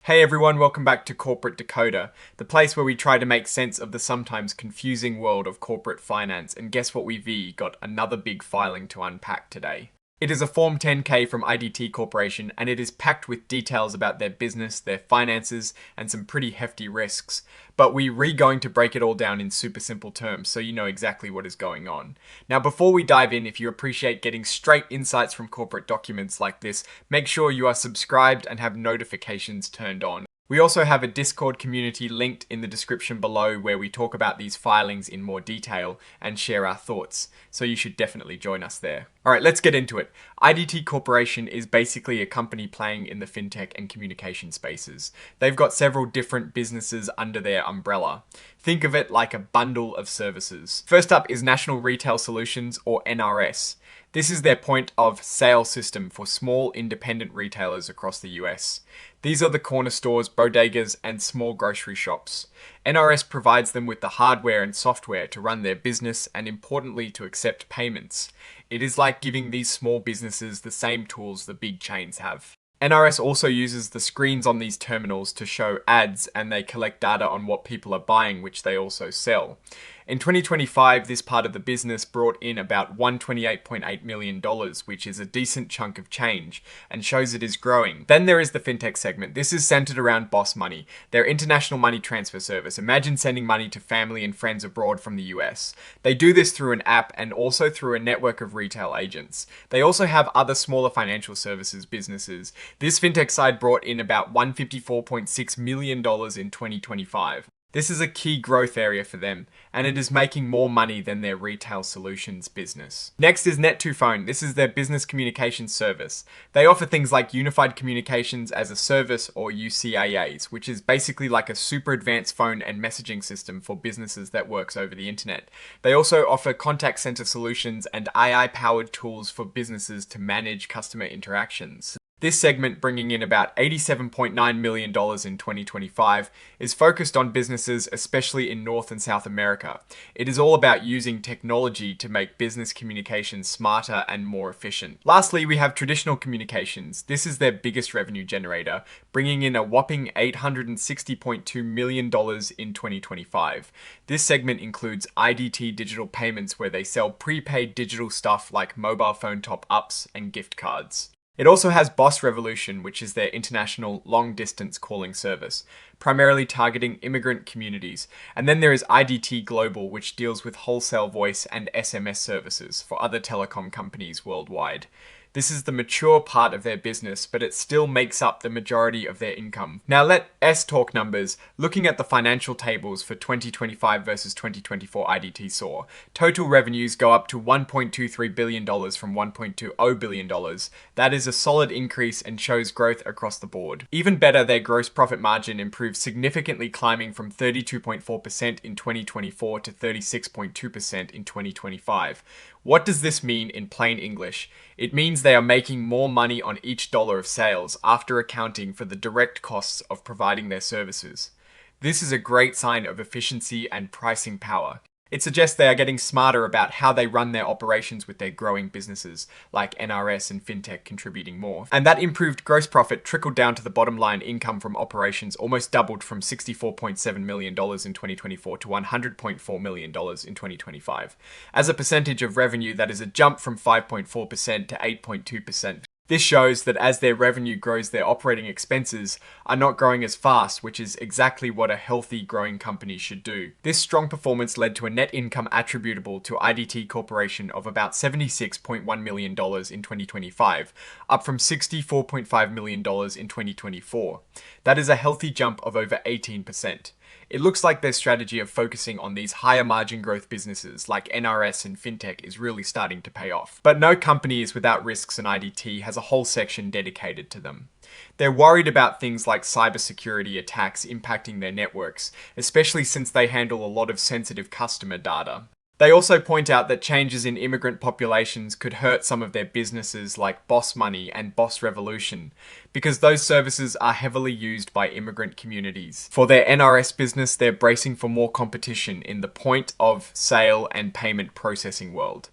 Hey everyone, welcome back to Corporate Decoder, the place where we try to make sense of the sometimes confusing world of corporate finance, and guess what, we've got another big filing to unpack today. It is a Form 10-K from IDT Corporation, and it is packed with details about their business, their finances, and some pretty hefty risks. But we're going to break it all down in super simple terms so you know exactly what is going on. Now, before we dive in, if you appreciate getting straight insights from corporate documents like this, make sure you are subscribed and have notifications turned on. We also have a Discord community linked in the description below where we talk about these filings in more detail and share our thoughts, so you should definitely join us there. Alright, let's get into it. IDT Corporation is basically a company playing in the fintech and communication spaces. They've got several different businesses under their umbrella. Think of it like a bundle of services. First up is National Retail Solutions, or NRS. This is their point of sale system for small independent retailers across the US. These are the corner stores, bodegas, and small grocery shops. NRS provides them with the hardware and software to run their business and, importantly, to accept payments. It is like giving these small businesses the same tools the big chains have. NRS also uses the screens on these terminals to show ads, and they collect data on what people are buying, which they also sell. In 2025, this part of the business brought in about $128.8 million, which is a decent chunk of change, and shows it is growing. Then there is the fintech segment. This is centered around Boss Money, their international money transfer service. Imagine sending money to family and friends abroad from the US. They do this through an app and also through a network of retail agents. They also have other smaller financial services businesses. This fintech side brought in about $154.6 million in 2025. This is a key growth area for them, and it is making more money than their retail solutions business. Next is Net2Phone. This is their business communications service. They offer things like Unified Communications as a Service, or UCAAs, which is basically like a super advanced phone and messaging system for businesses that works over the internet. They also offer contact center solutions and AI-powered tools for businesses to manage customer interactions. This segment, bringing in about $87.9 million in 2025, is focused on businesses, especially in North and South America. It is all about using technology to make business communications smarter and more efficient. Lastly, we have Traditional Communications. This is their biggest revenue generator, bringing in a whopping $860.2 million in 2025. This segment includes IDT Digital Payments, where they sell prepaid digital stuff like mobile phone top-ups and gift cards. It also has Boss Revolution, which is their international long-distance calling service, primarily targeting immigrant communities. And then there is IDT Global, which deals with wholesale voice and SMS services for other telecom companies worldwide. This is the mature part of their business, but it still makes up the majority of their income. Now let S talk numbers. Looking at the financial tables for 2025 versus 2024 IDT saw, total revenues go up to $1.23 billion from $1.20 billion. That is a solid increase and shows growth across the board. Even better, their gross profit margin improved significantly, climbing from 32.4% in 2024 to 36.2% in 2025. What does this mean in plain English? It means they are making more money on each dollar of sales after accounting for the direct costs of providing their services. This is a great sign of efficiency and pricing power. It suggests they are getting smarter about how they run their operations with their growing businesses, like NRS and FinTech contributing more. And that improved gross profit trickled down to the bottom line. Income from operations almost doubled from $64.7 million in 2024 to $100.4 million in 2025. As a percentage of revenue, that is a jump from 5.4% to 8.2%. This shows that as their revenue grows, their operating expenses are not growing as fast, which is exactly what a healthy, growing company should do. This strong performance led to a net income attributable to IDT Corporation of about $76.1 million in 2025, up from $64.5 million in 2024. That is a healthy jump of over 18%. It looks like their strategy of focusing on these higher margin growth businesses like NRS and FinTech is really starting to pay off. But no company is without risks, and IDT has a whole section dedicated to them. They're worried about things like cybersecurity attacks impacting their networks, especially since they handle a lot of sensitive customer data. They also point out that changes in immigrant populations could hurt some of their businesses like Boss Money and Boss Revolution, because those services are heavily used by immigrant communities. For their NRS business, they're bracing for more competition in the point of sale and payment processing world.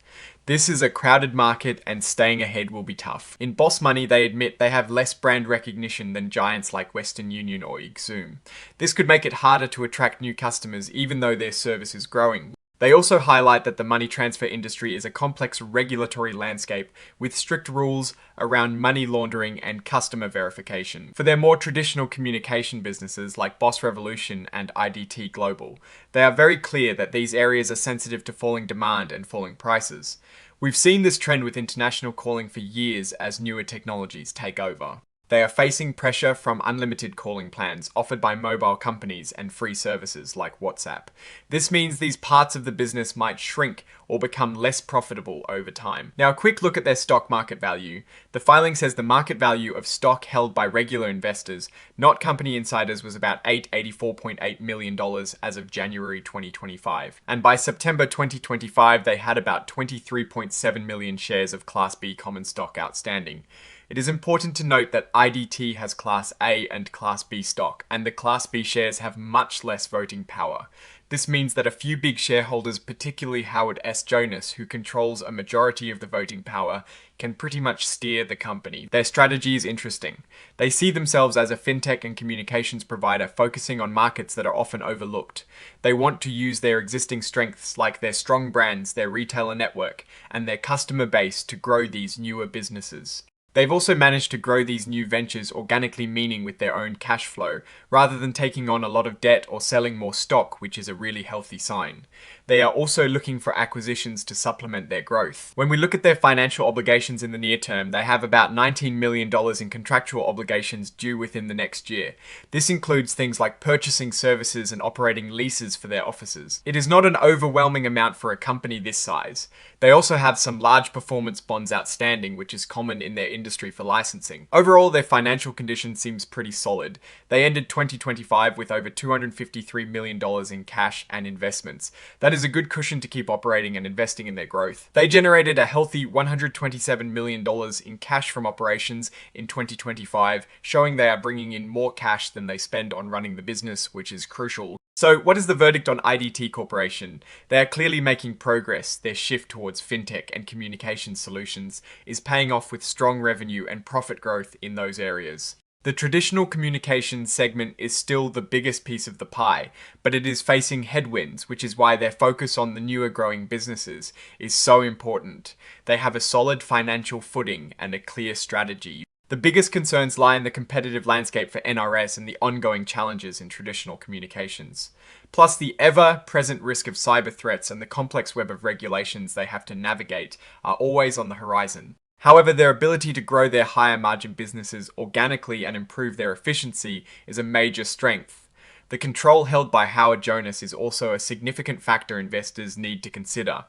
This is a crowded market and staying ahead will be tough. In Boss Money, they admit they have less brand recognition than giants like Western Union or Exum. This could make it harder to attract new customers even though their service is growing. They also highlight that the money transfer industry is a complex regulatory landscape with strict rules around money laundering and customer verification. For their more traditional communication businesses like Boss Revolution and IDT Global, they are very clear that these areas are sensitive to falling demand and falling prices. We've seen this trend with international calling for years as newer technologies take over. They are facing pressure from unlimited calling plans offered by mobile companies and free services like WhatsApp. This means these parts of the business might shrink or become less profitable over time. Now, a quick look at their stock market value. The filing says the market value of stock held by regular investors, not company insiders, was about $84.8 million as of January 2025. And by September 2025, they had about 23.7 million shares of Class B common stock outstanding. It is important to note that IDT has Class A and Class B stock, and the Class B shares have much less voting power. This means that a few big shareholders, particularly Howard S. Jonas, who controls a majority of the voting power, can pretty much steer the company. Their strategy is interesting. They see themselves as a fintech and communications provider focusing on markets that are often overlooked. They want to use their existing strengths like their strong brands, their retailer network, and their customer base to grow these newer businesses. They've also managed to grow these new ventures organically, meaning with their own cash flow, rather than taking on a lot of debt or selling more stock, which is a really healthy sign. They are also looking for acquisitions to supplement their growth. When we look at their financial obligations in the near term, they have about $19 million in contractual obligations due within the next year. This includes things like purchasing services and operating leases for their offices. It is not an overwhelming amount for a company this size. They also have some large performance bonds outstanding, which is common in their industry for licensing. Overall, their financial condition seems pretty solid. They ended 2025 with over $253 million in cash and investments. That is a good cushion to keep operating and investing in their growth. They generated a healthy $127 million in cash from operations in 2025, showing they are bringing in more cash than they spend on running the business, which is crucial. So what is the verdict on IDT Corporation? They are clearly making progress. Their shift towards fintech and communication solutions is paying off with strong revenue and profit growth in those areas. The traditional communications segment is still the biggest piece of the pie, but it is facing headwinds, which is why their focus on the newer growing businesses is so important. They have a solid financial footing and a clear strategy. The biggest concerns lie in the competitive landscape for NRS and the ongoing challenges in traditional communications. Plus, the ever-present risk of cyber threats and the complex web of regulations they have to navigate are always on the horizon. However, their ability to grow their higher margin businesses organically and improve their efficiency is a major strength. The control held by Howard Jonas is also a significant factor investors need to consider.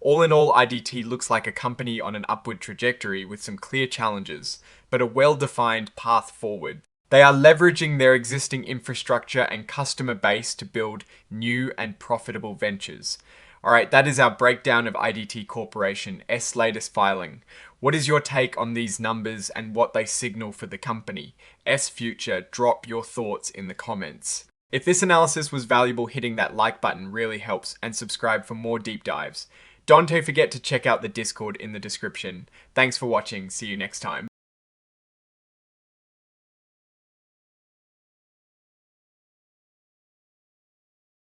All in all, IDT looks like a company on an upward trajectory with some clear challenges, but a well-defined path forward. They are leveraging their existing infrastructure and customer base to build new and profitable ventures. Alright, that is our breakdown of IDT Corporation's latest filing. What is your take on these numbers and what they signal for the company? Future, drop your thoughts in the comments. If this analysis was valuable, hitting that like button really helps, and subscribe for more deep dives. Don't forget to check out the Discord in the description. Thanks for watching, see you next time.